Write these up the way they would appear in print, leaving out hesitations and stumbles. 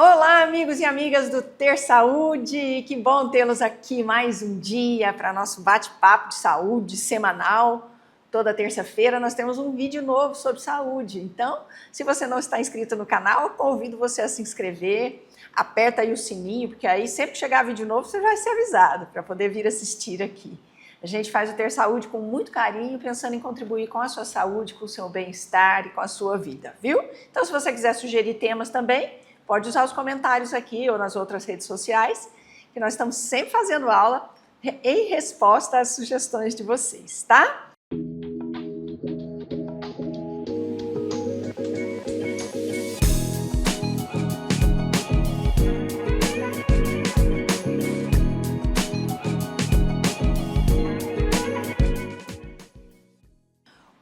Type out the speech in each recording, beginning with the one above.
Olá, amigos e amigas do Ter Saúde! Que bom tê-los aqui mais um dia para nosso bate-papo de saúde semanal. Toda terça-feira nós temos um vídeo novo sobre saúde. Então, se você não está inscrito no canal, eu convido você a se inscrever. Aperta aí o sininho, porque aí sempre que chegar vídeo novo você vai ser avisado para poder vir assistir aqui. A gente faz o Ter Saúde com muito carinho, pensando em contribuir com a sua saúde, com o seu bem-estar e com a sua vida, viu? Então, se você quiser sugerir temas também, pode usar os comentários aqui ou nas outras redes sociais, que nós estamos sempre fazendo aula em resposta às sugestões de vocês, tá?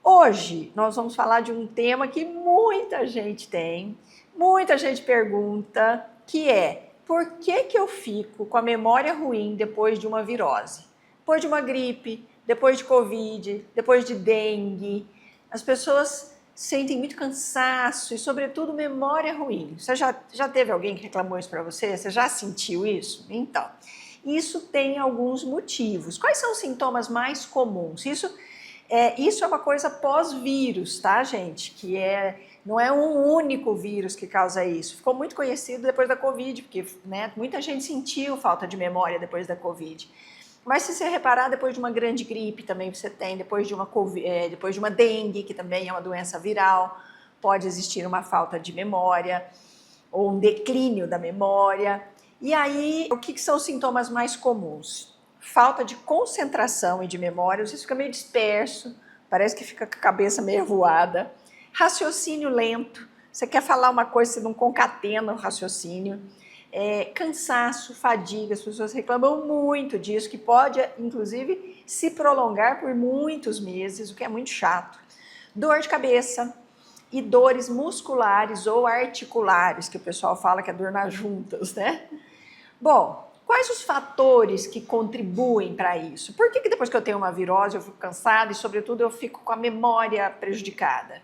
Hoje nós vamos falar de um tema que muita gente tem, muita gente pergunta, que é: por que eu fico com a memória ruim depois de uma virose? Depois de uma gripe, depois de Covid, depois de dengue? As pessoas sentem muito cansaço e, sobretudo, memória ruim. Você já teve alguém que reclamou isso para você? Você já sentiu isso? Então, isso tem alguns motivos. Quais são os sintomas mais comuns? Isso é uma coisa pós-vírus, tá, gente? Não é um único vírus que causa isso. Ficou muito conhecido depois da Covid, porque muita gente sentiu falta de memória depois da Covid. Mas se você reparar, depois de uma grande gripe também você tem, depois de uma dengue, que também é uma doença viral, pode existir uma falta de memória ou um declínio da memória. E aí, o que são os sintomas mais comuns? Falta de concentração e de memória, você fica meio disperso, parece que fica com a cabeça meio voada. Raciocínio lento, você quer falar uma coisa, você não concatena o raciocínio. Cansaço, fadiga, as pessoas reclamam muito disso, que pode, inclusive, se prolongar por muitos meses, o que é muito chato. Dor de cabeça e dores musculares ou articulares, que o pessoal fala que é dor nas juntas, né? Bom, quais os fatores que contribuem para isso? Por que depois que eu tenho uma virose eu fico cansada e, sobretudo, eu fico com a memória prejudicada?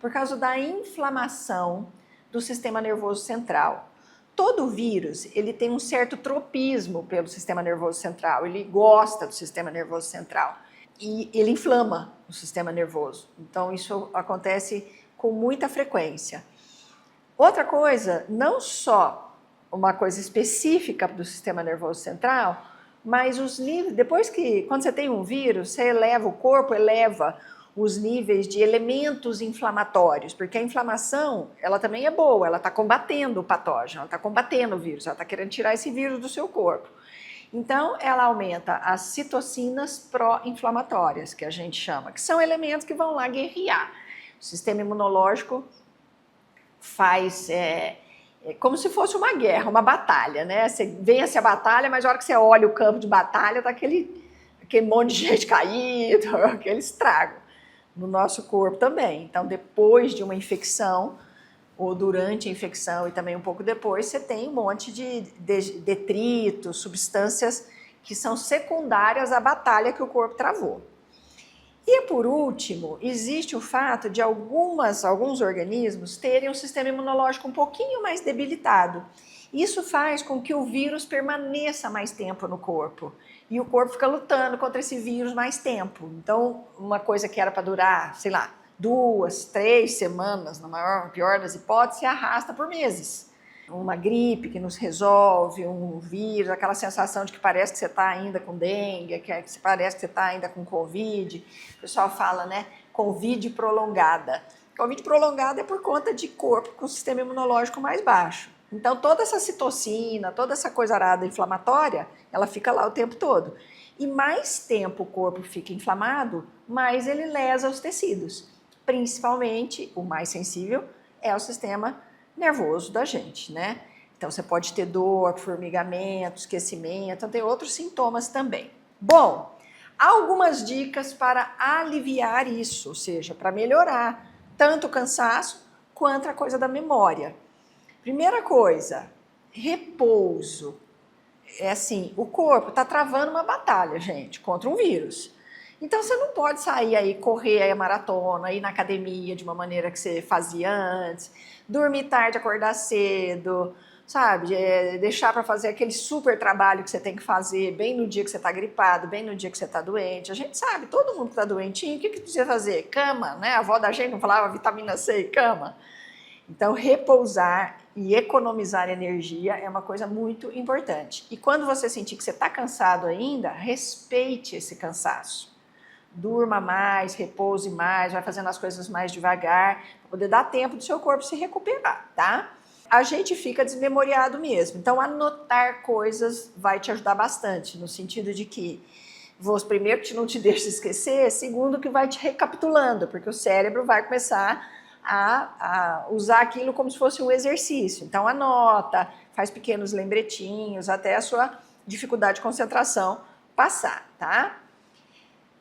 Por causa da inflamação do sistema nervoso central. Todo vírus, ele tem um certo tropismo pelo sistema nervoso central, ele gosta do sistema nervoso central e ele inflama o sistema nervoso. Então, isso acontece com muita frequência. Outra coisa, não só uma coisa específica do sistema nervoso central, mas os níveis, quando você tem um vírus, você eleva o corpo, eleva os níveis de elementos inflamatórios, porque a inflamação, ela também é boa, ela está combatendo o patógeno, ela está combatendo o vírus, ela está querendo tirar esse vírus do seu corpo. Então, ela aumenta as citocinas pró-inflamatórias, que a gente chama, que são elementos que vão lá guerrear. O sistema imunológico faz... É como se fosse uma guerra, uma batalha, né? Você vence a batalha, mas na hora que você olha o campo de batalha, tá aquele monte de gente caído, aquele estrago no nosso corpo também. Então, depois de uma infecção, ou durante a infecção e também um pouco depois, você tem um monte de detritos, substâncias que são secundárias à batalha que o corpo travou. E por último, existe o fato de alguns organismos terem um sistema imunológico um pouquinho mais debilitado. Isso faz com que o vírus permaneça mais tempo no corpo. E o corpo fica lutando contra esse vírus mais tempo. Então, uma coisa que era para durar, 2, 3 semanas, na pior das hipóteses, se arrasta por meses. Uma gripe que nos resolve, um vírus, aquela sensação de que parece que você está ainda com dengue, que parece que você está ainda com Covid. O pessoal fala, né, Covid prolongada. Covid prolongada é por conta de corpo com sistema imunológico mais baixo. Então, toda essa citocina, toda essa coisa arada inflamatória, ela fica lá o tempo todo. E mais tempo o corpo fica inflamado, mais ele lesa os tecidos. Principalmente, o mais sensível é o sistema nervoso da gente, né? Então, você pode ter dor, formigamento, esquecimento, então tem outros sintomas também. Bom, há algumas dicas para aliviar isso, ou seja, para melhorar tanto o cansaço quanto a coisa da memória. Primeira coisa, repouso. O corpo está travando uma batalha, gente, contra um vírus. Então, você não pode sair aí, correr aí a maratona, ir na academia de uma maneira que você fazia antes, dormir tarde, acordar cedo, sabe? Deixar para fazer aquele super trabalho que você tem que fazer bem no dia que você está gripado, bem no dia que você está doente. A gente sabe, todo mundo que está doentinho, o que precisa fazer? Cama, né? A avó da gente não falava vitamina C e cama. Então, repousar e economizar energia é uma coisa muito importante. E quando você sentir que você está cansado ainda, respeite esse cansaço. Durma mais, repouse mais, vai fazendo as coisas mais devagar, para poder dar tempo do seu corpo se recuperar, tá? A gente fica desmemoriado mesmo. Então, anotar coisas vai te ajudar bastante, no sentido de que, primeiro, que não te deixa esquecer, segundo, que vai te recapitulando, porque o cérebro vai começar a usar aquilo como se fosse um exercício. Então, anota, faz pequenos lembretinhos, até a sua dificuldade de concentração passar, tá?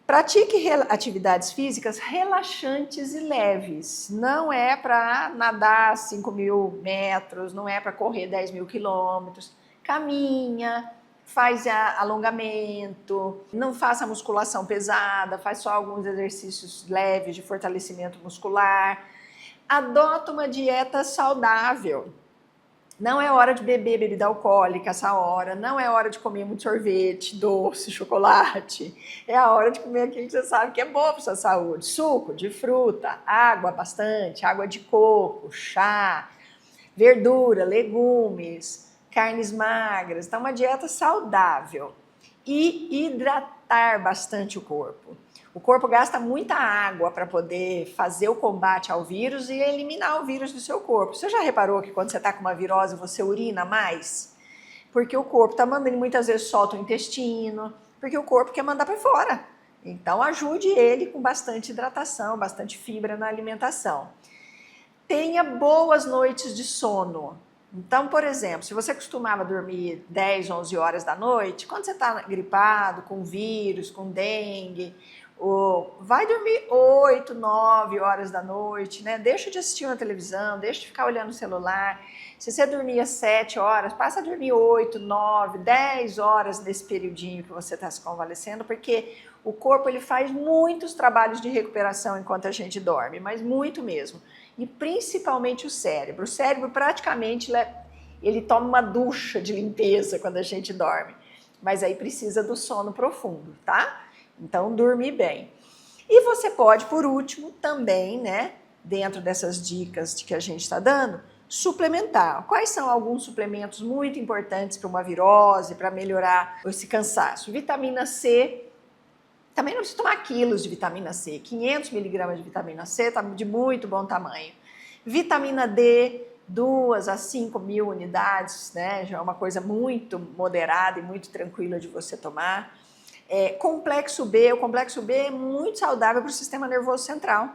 Pratique atividades físicas relaxantes e leves. Não é para nadar 5.000 metros, não é para correr 10.000 quilômetros. Caminha, faz alongamento, não faça musculação pesada, faz só alguns exercícios leves de fortalecimento muscular. Adota uma dieta saudável. Não é hora de beber bebida alcoólica essa hora, não é hora de comer muito sorvete, doce, chocolate. É a hora de comer aquilo que você sabe que é bom para sua saúde. Suco de fruta, água bastante, água de coco, chá, verdura, legumes, carnes magras. Então, uma dieta saudável. E hidratar bastante o corpo. O corpo gasta muita água para poder fazer o combate ao vírus e eliminar o vírus do seu corpo. Você já reparou que quando você está com uma virose, você urina mais? Porque o corpo está mandando, muitas vezes solta o intestino, porque o corpo quer mandar para fora. Então, ajude ele com bastante hidratação, bastante fibra na alimentação. Tenha boas noites de sono. Então, por exemplo, se você costumava dormir 10, 11 horas da noite, quando você está gripado, com vírus, com dengue, vai dormir 8, 9 horas da noite, né? Deixa de assistir uma televisão, deixa de ficar olhando o celular. Se você dormia 7 horas, passa a dormir 8, 9, 10 horas nesse periodinho que você está se convalescendo, porque o corpo ele faz muitos trabalhos de recuperação enquanto a gente dorme, mas muito mesmo. E principalmente o cérebro. O cérebro praticamente ele toma uma ducha de limpeza quando a gente dorme, mas aí precisa do sono profundo, tá? Então, dormir bem. E você pode, por último, também, né, dentro dessas dicas que a gente está dando, suplementar. Quais são alguns suplementos muito importantes para uma virose, para melhorar esse cansaço? Vitamina C. Também não precisa tomar quilos de vitamina C. 500 miligramas de vitamina C está de muito bom tamanho. Vitamina D, 2 a 5 mil unidades, né, já é uma coisa muito moderada e muito tranquila de você tomar. Complexo B, o complexo B é muito saudável para o sistema nervoso central.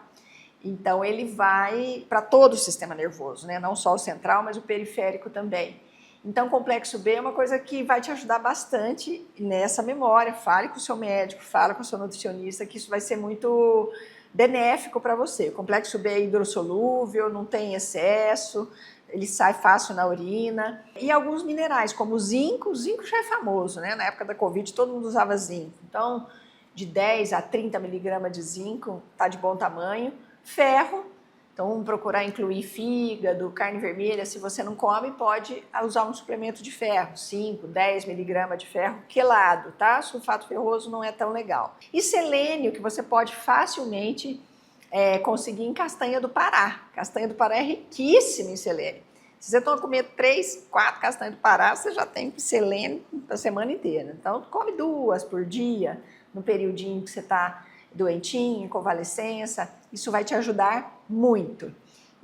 Então, ele vai para todo o sistema nervoso, né? Não só o central, mas o periférico também. Então, complexo B é uma coisa que vai te ajudar bastante nessa memória. Fale com o seu médico, fale com o seu nutricionista, que isso vai ser muito benéfico para você. O complexo B é hidrossolúvel, não tem excesso, ele sai fácil na urina. E alguns minerais, como o zinco já é famoso, né? Na época da Covid, todo mundo usava zinco. Então, de 10 a 30 miligramas de zinco, tá de bom tamanho. Ferro, então vamos procurar incluir fígado, carne vermelha. Se você não come, pode usar um suplemento de ferro, 5, 10 miligramas de ferro quelado, tá? Sulfato ferroso não é tão legal. E selênio, que você pode facilmente conseguir em castanha do Pará. Castanha do Pará é riquíssima em selênio. Se você comer 3, 4 castanhas do Pará, você já tem selênio a semana inteira. Então, come 2 por dia, no periodinho que você está doentinho, em convalescença. Isso vai te ajudar muito.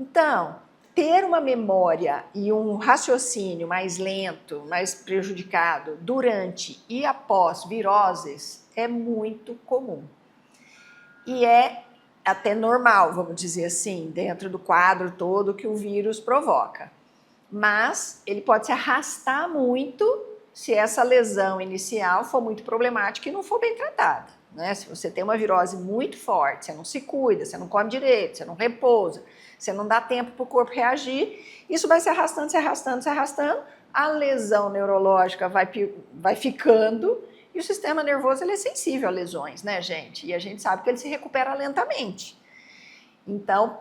Então, ter uma memória e um raciocínio mais lento, mais prejudicado durante e após viroses é muito comum. E é até normal, vamos dizer assim, dentro do quadro todo que o vírus provoca. Mas ele pode se arrastar muito se essa lesão inicial for muito problemática e não for bem tratada, né? Se você tem uma virose muito forte, você não se cuida, você não come direito, você não repousa, você não dá tempo para o corpo reagir, isso vai se arrastando, se arrastando, se arrastando, a lesão neurológica vai ficando. E o sistema nervoso ele é sensível a lesões, né, gente? E a gente sabe que ele se recupera lentamente. Então,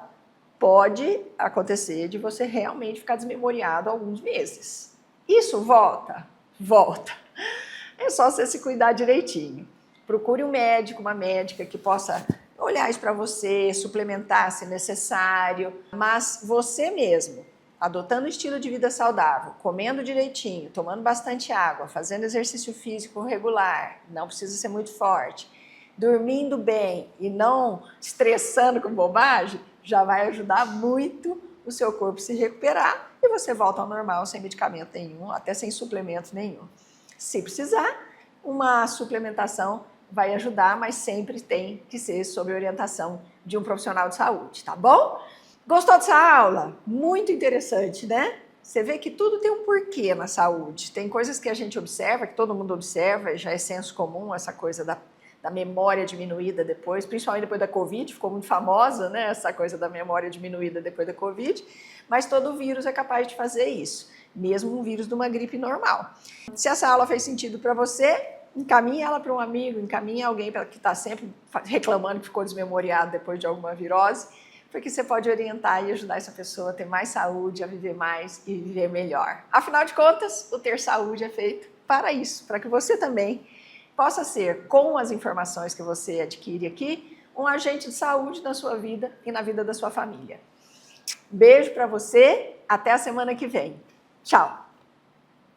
pode acontecer de você realmente ficar desmemoriado alguns meses. Isso volta? Volta. É só você se cuidar direitinho. Procure um médico, uma médica que possa olhar isso para você, suplementar se necessário, mas você mesmo, adotando um estilo de vida saudável, comendo direitinho, tomando bastante água, fazendo exercício físico regular, não precisa ser muito forte, dormindo bem e não estressando com bobagem, já vai ajudar muito o seu corpo se recuperar e você volta ao normal sem medicamento nenhum, até sem suplemento nenhum. Se precisar, uma suplementação vai ajudar, mas sempre tem que ser sob orientação de um profissional de saúde, tá bom? Gostou dessa aula? Muito interessante, né? Você vê que tudo tem um porquê na saúde. Tem coisas que a gente observa, que todo mundo observa, já é senso comum, essa coisa da memória diminuída depois, principalmente depois da Covid, ficou muito famosa, né? Essa coisa da memória diminuída depois da Covid, mas todo vírus é capaz de fazer isso, mesmo um vírus de uma gripe normal. Se essa aula fez sentido para você, encaminhe ela para um amigo, encaminhe alguém que está sempre reclamando que ficou desmemoriado depois de alguma virose, porque você pode orientar e ajudar essa pessoa a ter mais saúde, a viver mais e viver melhor. Afinal de contas, o Ter Saúde é feito para isso, para que você também possa ser, com as informações que você adquire aqui, um agente de saúde na sua vida e na vida da sua família. Beijo para você, até a semana que vem. Tchau!